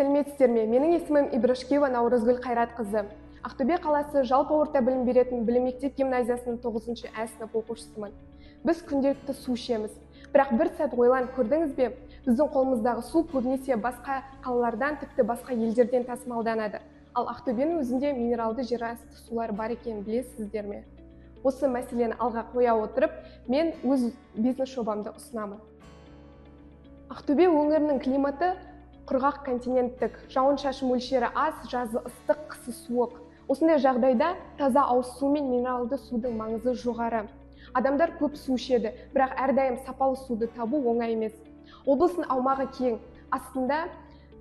Сәлеметсіздер ме? Менің есімім Ибрашкеева Наурызгүл Қайратқызы. Ақтөбе қаласы жалпы орта білім беретін білім мектеп гимназиясының 9-шы А сынып оқушысымын. Біз күнделікті су ішеміз. Бірақ бір сәт ойланып көрдіңіз бе? Біздің қолымыздағы су көбінесе басқа қалалардан, тіпті басқа елдерден тасымалданады. Ал Ақтөбенің өзінде минералды жерасты сулар бар екенін білесіздер ме? Осы мәселені алға қоя отырып, мен өз бизнес жобамды ұсынамын. Ақтөбе өңірінің климаты құрғақ континенттік, жауын-шашын мөлшері аз, жазы ыстық, қысы суық. Осындай жағдайда таза ауыз су мен минералды судың маңызы жоғары. Адамдар көп су ішеді, бірақ әрдайым сапалы суды табу оңай емес. Облыстың аумағы кең, астында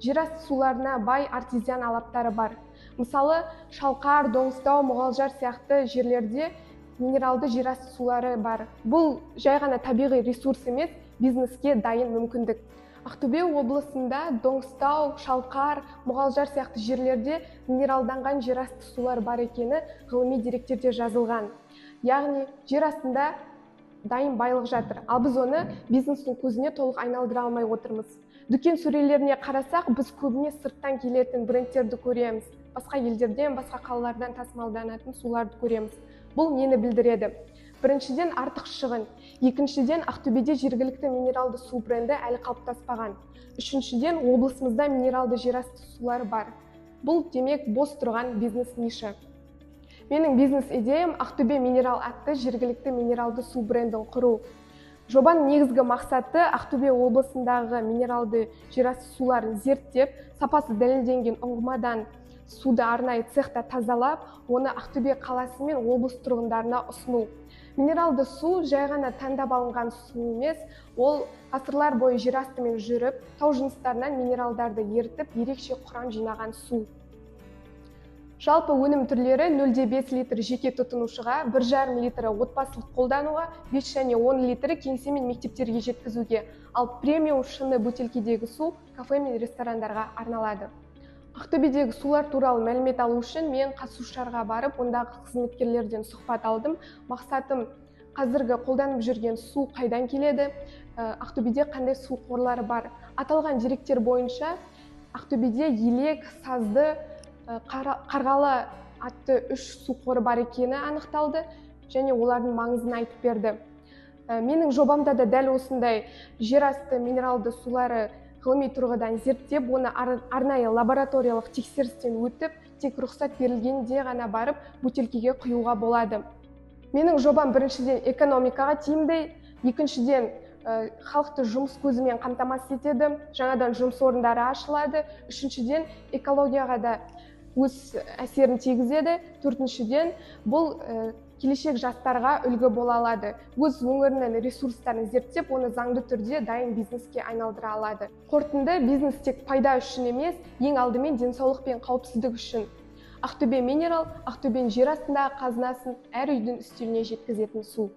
жерасты суларына бай артезиан алаптары бар. Мысалы, Шалқар, Доңызтау, Мұғалжар сияқты жерлерде минералды жерасты сулары бар. Бұл жай ғана табиғи ресурс емес, бизнеске дайын мүмкіндік. Ақтөбе облысында Доңызтау, Шалқар, Мұғалжар сияқты жерлерде минералданған жерасты сулар бар екені ғылыми деректерде жазылған. Яғни жер астында дайын байлық жатыр, ал біз оны бизнестің көзіне толық айналдыра алмай отырмыз. Дүкен сөрелеріне қарасақ, біз көбіне сырттан келетін брендтерді көреміз. Басқа елдерден, басқа қалалардан тасымалданатын суларды көреміз. Бұл нені білдіреді? Біріншіден, артық шығын. Екіншіден, Ақтөбеде жергілікті минералды су бренді әлі қалыптаспаған. Үшіншіден, облысымызда минералды жерасты сулары бар. Бұл демек бос тұрған бизнес ниша. Менің бизнес идеям Ақтөбе минерал атты жергілікті минералды су брендін құру. Жобаның негізгі мақсаты Ақтөбе облысындағы минералды жерасты суларын зерттеп, сапасы дәлелденген ұңғымадан суды арнайы цехта тазалап, оны Ақтөбе қаласы мен облыс тұрғындарына ұсыну. Минералды су жай ғана таңдап алынған су емес, ол ғасырлар бойы жер астымен жүріп, тау жыныстарынан минералдарды ертіп, ерекше құрам жинаған су. Жалпы өнім түрлері 0,5 литр жеке тұтынушыға, 1,5 литрі отбасылық қолдануға, 5 және 10 литрі кеңсе мен мектептерге жеткізуге, ал премиум шыны бөтелкедегі су кафе мен ресторандарға арналады. Ақтөбедегі сулар туралы мәлімет алу үшін мен қатысушыларға барып, ондағы қызметкерлерден сұхбат алдым. Мақсатым қазіргі қолданып жүрген су қайдан келеді, Ақтөбеде қандай су қорлары бар. Аталған деректер бойынша Ақтөбеде Елек, Сазды, Қарғалы атты 3 су қоры бар екені анықталды және олардың маңызын айтып берді. Менің жобамда да дәл осындай жерасты минералды сулары ғылыми тұрғыдан зерттеп, оны арнайы лабораториялық тексерістен өтіп, тек рұқсат берілгенде ғана барып бөтелкеге құюға болады. Менің жобам біріншіден экономикаға тиімді, екіншіден халықты жұмыс көзімен қамтамасыз етеді, жаңадан жұмыс орындары ашылады, үшіншіден экологияға да өз әсерін тигізеді, төртіншіден бұл келешек жастарға үлгі бола алады. Өз өңірінің ресурстарын зерттеп, оны заңды түрде дайын бизнеске айналдыра алады. Қорытынды, бизнес тек пайда үшін емес, ең алдымен денсаулық пен қауіпсіздік үшін. Ақтөбе минерал, Ақтөбенің жер астындағы қазынасын әр үйдің үстеліне жеткізетін су.